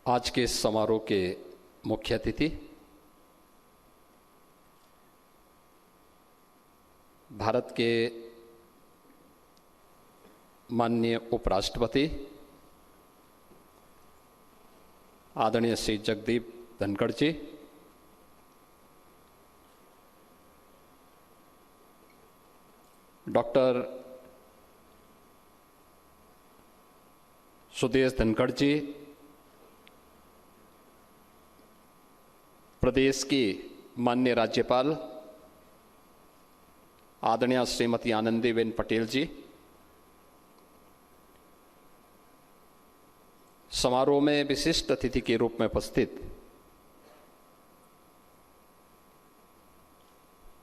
आज के इस समारोह के मुख्य अतिथि भारत के माननीय उपराष्ट्रपति आदरणीय श्री जगदीप धनखड़ जी, डॉक्टर सुदेश धनखड़ जी, प्रदेश की माननीय राज्यपाल आदरणीय श्रीमती आनंदीबेन पटेल जी, समारोह में विशिष्ट अतिथि के रूप में उपस्थित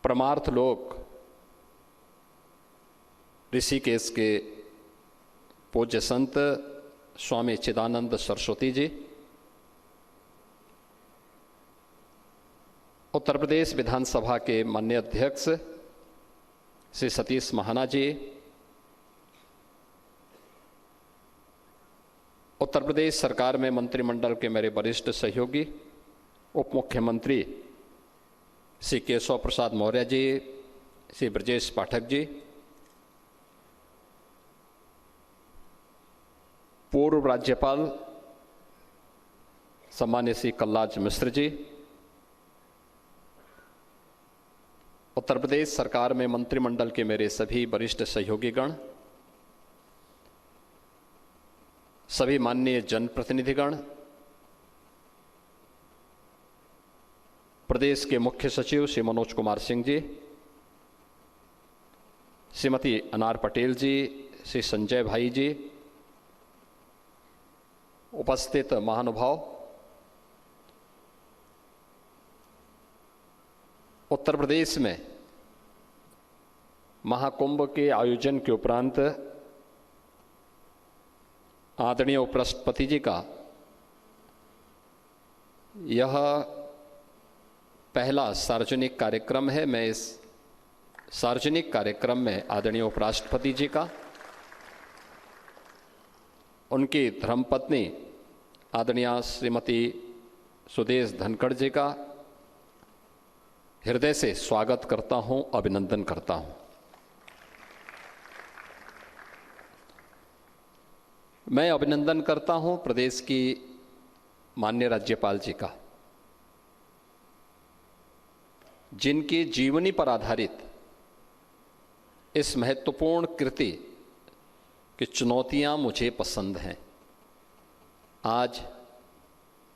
परमार्थ लोक ऋषिकेश के पूज्य संत स्वामी चिदानंद सरस्वती जी, उत्तर प्रदेश विधानसभा के माननीय अध्यक्ष श्री सतीश महाना जी, उत्तर प्रदेश सरकार में मंत्रिमंडल के मेरे वरिष्ठ सहयोगी उप मुख्यमंत्री श्री केशव प्रसाद मौर्य जी, श्री ब्रजेश पाठक जी, पूर्व राज्यपाल सम्मान्य श्री कलराज मिश्र जी, उत्तर प्रदेश सरकार में मंत्रिमंडल के मेरे सभी वरिष्ठ सहयोगीगण, सभी माननीय जनप्रतिनिधिगण, प्रदेश के मुख्य सचिव श्री मनोज कुमार सिंह जी, श्रीमती अनार पटेल जी, श्री संजय भाई जी, उपस्थित महानुभाव, उत्तर प्रदेश में महाकुंभ के आयोजन के उपरांत आदरणीय उपराष्ट्रपति जी का यह पहला सार्वजनिक कार्यक्रम है। मैं इस सार्वजनिक कार्यक्रम में आदरणीय उपराष्ट्रपति जी का, उनकी धर्मपत्नी आदरणीय श्रीमती सुदेश धनखड़ जी का हृदय से स्वागत करता हूं, अभिनंदन करता हूं। मैं अभिनंदन करता हूं प्रदेश की माननीय राज्यपाल जी का, जिनकी जीवनी पर आधारित इस महत्वपूर्ण कृति की चुनौतियां मुझे पसंद हैं। आज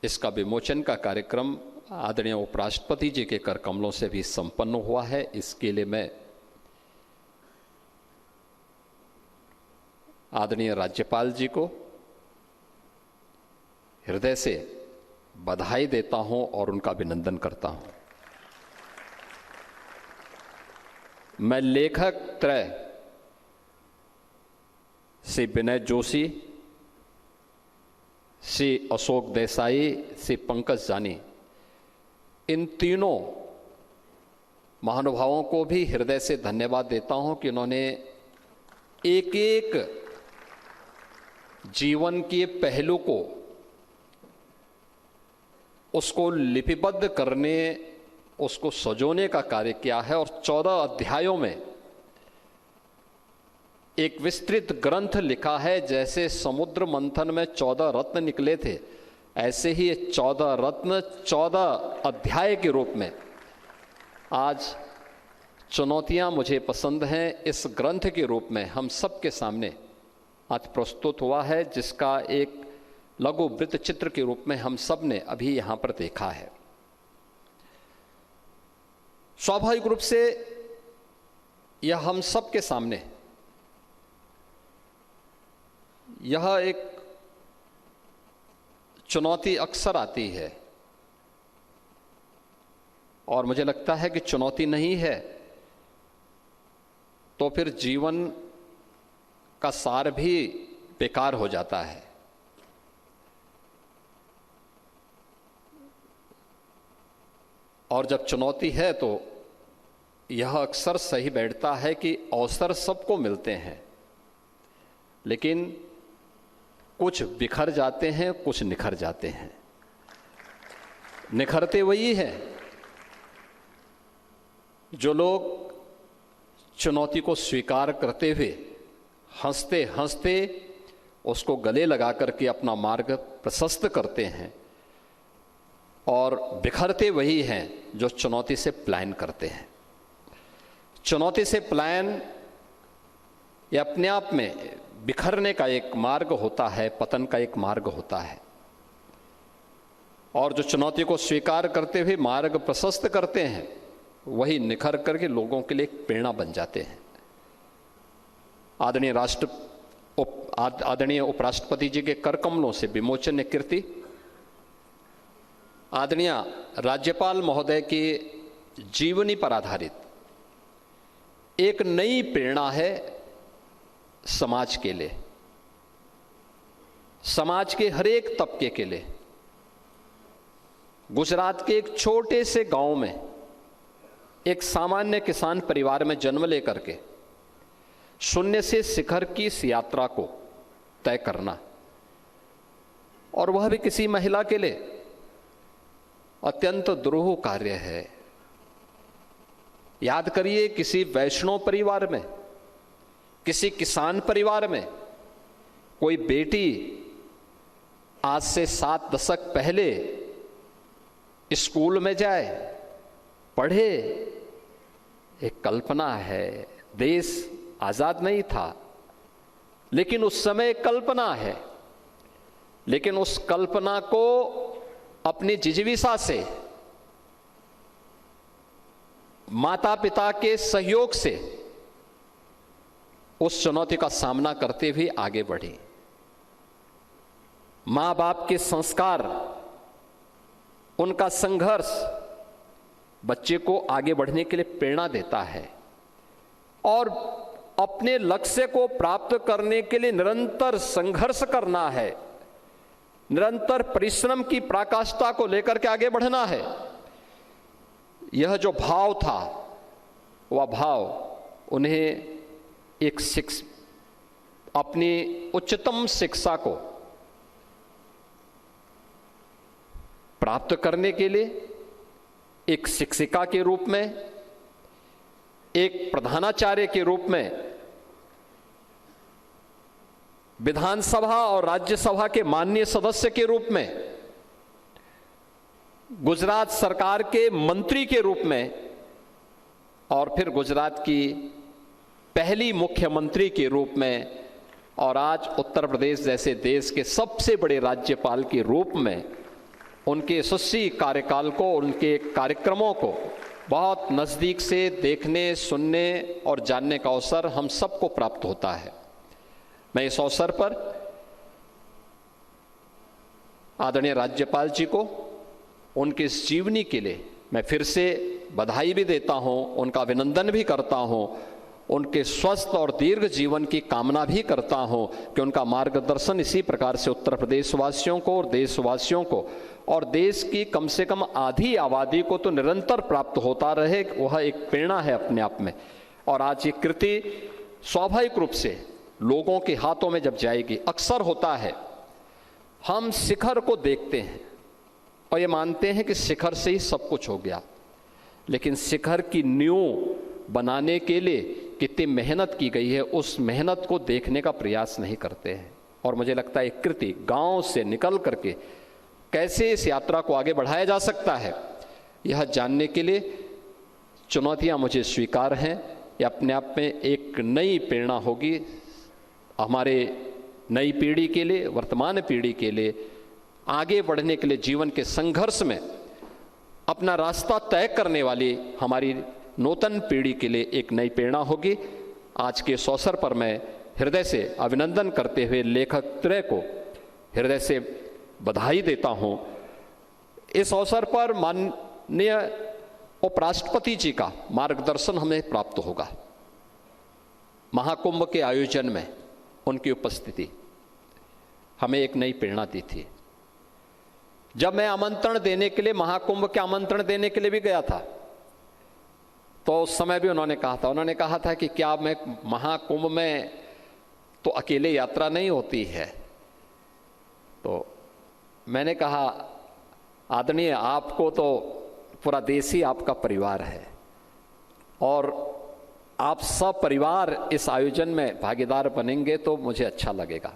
इसका विमोचन का कार्यक्रम आदरणीय उपराष्ट्रपति जी के कर कमलों से भी संपन्न हुआ है। इसके लिए मैं आदरणीय राज्यपाल जी को हृदय से बधाई देता हूं और उनका अभिनंदन करता हूं। मैं लेखक त्रय श्री विनय जोशी, श्री अशोक देसाई, श्री पंकज जानी, इन तीनों महानुभावों को भी हृदय से धन्यवाद देता हूं कि उन्होंने एक एक जीवन के पहलू को उसको लिपिबद्ध करने, उसको सजोने का कार्य किया है और 14 अध्यायों में एक विस्तृत ग्रंथ लिखा है। जैसे समुद्र मंथन में 14 रत्न निकले थे, ऐसे ही ये 14 रत्न 14 अध्याय के रूप में आज चुनौतियां मुझे पसंद हैं इस ग्रंथ के रूप में हम सबके सामने आज प्रस्तुत हुआ है, जिसका एक लघु वृत्त चित्र के रूप में हम सब ने अभी यहां पर देखा है। स्वाभाविक रूप से यह हम सबके सामने यह एक चुनौती अक्सर आती है और मुझे लगता है कि चुनौती नहीं है तो फिर जीवन का सार भी बेकार हो जाता है। और जब चुनौती है तो यह अक्सर सही बैठता है कि अवसर सबको मिलते हैं, लेकिन कुछ बिखर जाते हैं, कुछ निखर जाते हैं। निखरते वही हैं जो लोग चुनौती को स्वीकार करते हुए हंसते हंसते उसको गले लगा करके अपना मार्ग प्रशस्त करते हैं, और बिखरते वही हैं जो चुनौती से पलायन करते हैं। चुनौती से पलायन ये अपने आप में बिखरने का एक मार्ग होता है, पतन का एक मार्ग होता है। और जो चुनौती को स्वीकार करते हुए मार्ग प्रशस्त करते हैं, वही निखर करके लोगों के लिए एक प्रेरणा बन जाते हैं। आदरणीय उपराष्ट्रपति जी के कर कमलों से विमोचन कीर्ति, आदरणीय राज्यपाल महोदय की जीवनी पर आधारित एक नई प्रेरणा है समाज के लिए, समाज के हर एक तबके के लिए। गुजरात के एक छोटे से गांव में एक सामान्य किसान परिवार में जन्म लेकर के शून्य से शिखर की इस यात्रा को तय करना, और वह भी किसी महिला के लिए, अत्यंत दुरूह कार्य है। याद करिए, किसी वैष्णव परिवार में, किसी किसान परिवार में कोई बेटी आज से 7 दशक पहले स्कूल में जाए, पढ़े, एक कल्पना है। देश आजाद नहीं था, लेकिन उस समय कल्पना है। लेकिन उस कल्पना को अपनी जिजीविका से, माता पिता के सहयोग से उस चुनौती का सामना करते हुए आगे बढ़ी। मां बाप के संस्कार, उनका संघर्ष बच्चे को आगे बढ़ने के लिए प्रेरणा देता है, और अपने लक्ष्य को प्राप्त करने के लिए निरंतर संघर्ष करना है, निरंतर परिश्रम की पराकाष्ठा को लेकर के आगे बढ़ना है। यह जो भाव था, वह भाव उन्हें एक अपनी उच्चतम शिक्षा को प्राप्त करने के लिए एक शिक्षिका के रूप में, एक प्रधानाचार्य के रूप में विधानसभा और राज्यसभा के माननीय सदस्य के रूप में, गुजरात सरकार के मंत्री के रूप में, और फिर गुजरात की पहली मुख्यमंत्री के रूप में, और आज उत्तर प्रदेश जैसे देश के सबसे बड़े राज्यपाल के रूप में उनके यशस्वी कार्यकाल को, उनके कार्यक्रमों को बहुत नज़दीक से देखने, सुनने और जानने का अवसर हम सबको प्राप्त होता है। मैं इस अवसर पर आदरणीय राज्यपाल जी को उनके इस जीवनी के लिए मैं फिर से बधाई भी देता हूं, उनका अभिनंदन भी करता हूं, उनके स्वस्थ और दीर्घ जीवन की कामना भी करता हूं कि उनका मार्गदर्शन इसी प्रकार से उत्तर प्रदेश वासियों को और देशवासियों को और देश की कम से कम आधी आबादी को तो निरंतर प्राप्त होता रहे। वह एक प्रेरणा है अपने आप में। और आज ये कृति स्वाभाविक रूप से लोगों के हाथों में जब जाएगी, अक्सर होता है हम शिखर को देखते हैं और ये मानते हैं कि शिखर से ही सब कुछ हो गया, लेकिन शिखर की नींव बनाने के लिए कितनी मेहनत की गई है, उस मेहनत को देखने का प्रयास नहीं करते हैं। और मुझे लगता है कृति गांव से निकल करके कैसे इस यात्रा को आगे बढ़ाया जा सकता है, यह जानने के लिए चुनौतियां मुझे स्वीकार हैं। यह अपने आप में एक नई प्रेरणा होगी हमारे नई पीढ़ी के लिए, वर्तमान पीढ़ी के लिए आगे बढ़ने के लिए, जीवन के संघर्ष में अपना रास्ता तय करने वाली हमारी नूतन पीढ़ी के लिए एक नई प्रेरणा होगी। आज के इस अवसर पर मैं हृदय से अभिनंदन करते हुए लेखक त्रय को हृदय से बधाई देता हूं। इस अवसर पर माननीय उपराष्ट्रपति जी का मार्गदर्शन हमें प्राप्त होगा। महाकुंभ के आयोजन में उनकी उपस्थिति हमें एक नई प्रेरणा दी थी। जब मैं आमंत्रण देने के लिए, महाकुंभ के आमंत्रण देने के लिए भी गया था, तो उस समय भी उन्होंने कहा था कि क्या मैं महाकुंभ में तो अकेले यात्रा नहीं होती है, तो मैंने कहा, आदरणीय, आपको तो पूरा देश ही आपका परिवार है और आप सब परिवार इस आयोजन में भागीदार बनेंगे तो मुझे अच्छा लगेगा,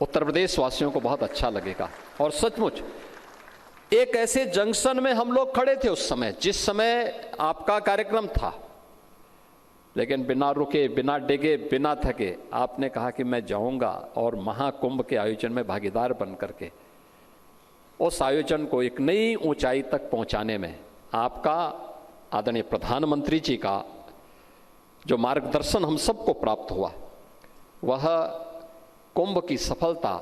उत्तर प्रदेश वासियों को बहुत अच्छा लगेगा। और सचमुच एक ऐसे जंक्शन में हम लोग खड़े थे उस समय, जिस समय आपका कार्यक्रम था, लेकिन बिना रुके, बिना डिगे, बिना थके आपने कहा कि मैं जाऊंगा और महाकुंभ के आयोजन में भागीदार बन करके उस आयोजन को एक नई ऊंचाई तक पहुंचाने में आपका, आदरणीय प्रधानमंत्री जी का जो मार्गदर्शन हम सबको प्राप्त हुआ, वह कुंभ की सफलता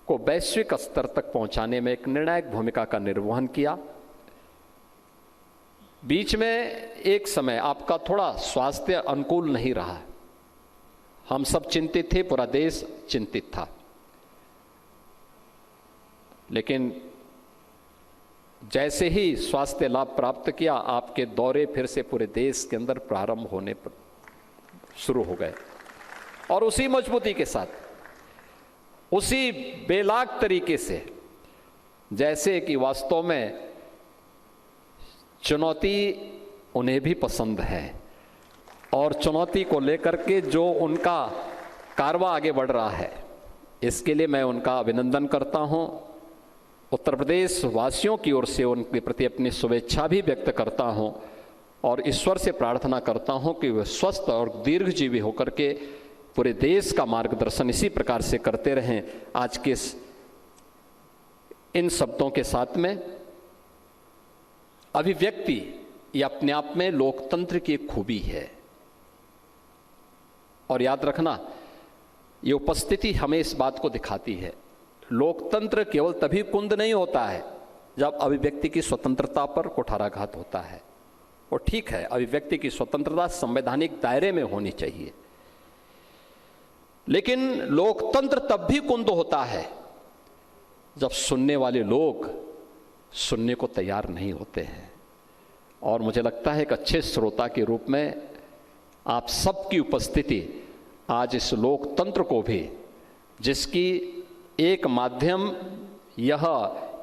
को वैश्विक स्तर तक पहुंचाने में एक निर्णायक भूमिका का निर्वहन किया। बीच में एक समय आपका थोड़ा स्वास्थ्य अनुकूल नहीं रहा, हम सब चिंतित थे, पूरा देश चिंतित था, लेकिन जैसे ही स्वास्थ्य लाभ प्राप्त किया, आपके दौरे फिर से पूरे देश के अंदर प्रारंभ होने पर शुरू हो गए और उसी मजबूती के साथ, उसी बेलाग तरीके से, जैसे कि वास्तव में चुनौती उन्हें भी पसंद है और चुनौती को लेकर के जो उनका कारवां आगे बढ़ रहा है, इसके लिए मैं उनका अभिनंदन करता हूं। उत्तर प्रदेश वासियों की ओर से उनके प्रति अपनी शुभेच्छा भी व्यक्त करता हूं और ईश्वर से प्रार्थना करता हूं कि वे स्वस्थ और दीर्घजीवी होकर के पूरे देश का मार्गदर्शन इसी प्रकार से करते रहें। आज के इन शब्दों के साथ में अभिव्यक्ति ये अपने आप में लोकतंत्र की एक खूबी है और याद रखना, ये उपस्थिति हमें इस बात को दिखाती है, लोकतंत्र केवल तभी कुंद नहीं होता है जब अभिव्यक्ति की स्वतंत्रता पर कुठाराघात होता है। और ठीक है, अभिव्यक्ति की स्वतंत्रता संवैधानिक दायरे में होनी चाहिए, लेकिन लोकतंत्र तब भी कुंद होता है जब सुनने वाले लोग सुनने को तैयार नहीं होते हैं। और मुझे लगता है एक अच्छे श्रोता के रूप में आप सबकी उपस्थिति आज इस लोकतंत्र को भी, जिसकी एक माध्यम यह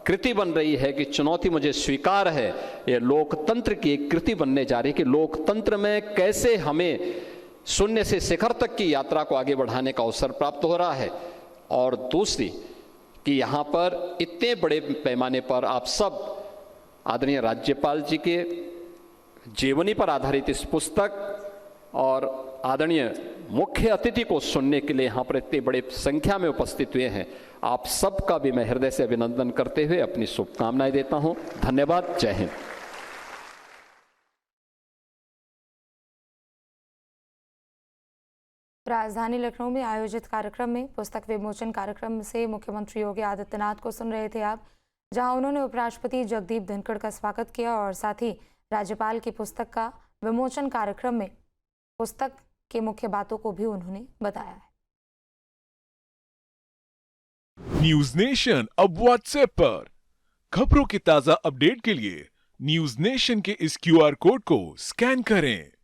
कृति बन रही है कि चुनौती मुझे स्वीकार है, यह लोकतंत्र की एक कृति बनने जा रही है कि लोकतंत्र में कैसे हमें शून्य से शिखर तक की यात्रा को आगे बढ़ाने का अवसर प्राप्त हो रहा है। और दूसरी कि यहाँ पर इतने बड़े पैमाने पर आप सब आदरणीय राज्यपाल जी के जीवनी पर आधारित इस पुस्तक और आदरणीय मुख्य अतिथि को सुनने के लिए यहाँ पर इतनी बड़ी संख्या में उपस्थित हुए हैं, आप सबका भी मैं हृदय से अभिनंदन करते हुए अपनी शुभकामनाएं देता हूं। धन्यवाद। जय हिंद। राजधानी लखनऊ में आयोजित कार्यक्रम में पुस्तक विमोचन कार्यक्रम से मुख्यमंत्री योगी आदित्यनाथ को सुन रहे थे आप, जहां उन्होंने उपराष्ट्रपति जगदीप धनखड़ का स्वागत किया और साथ ही राज्यपाल की पुस्तक का विमोचन कार्यक्रम में पुस्तक के मुख्य बातों को भी उन्होंने बताया है। न्यूज नेशन अब व्हाट्सएप पर खबरों की ताजा अपडेट के लिए न्यूज नेशन के इस QR कोड को स्कैन करें।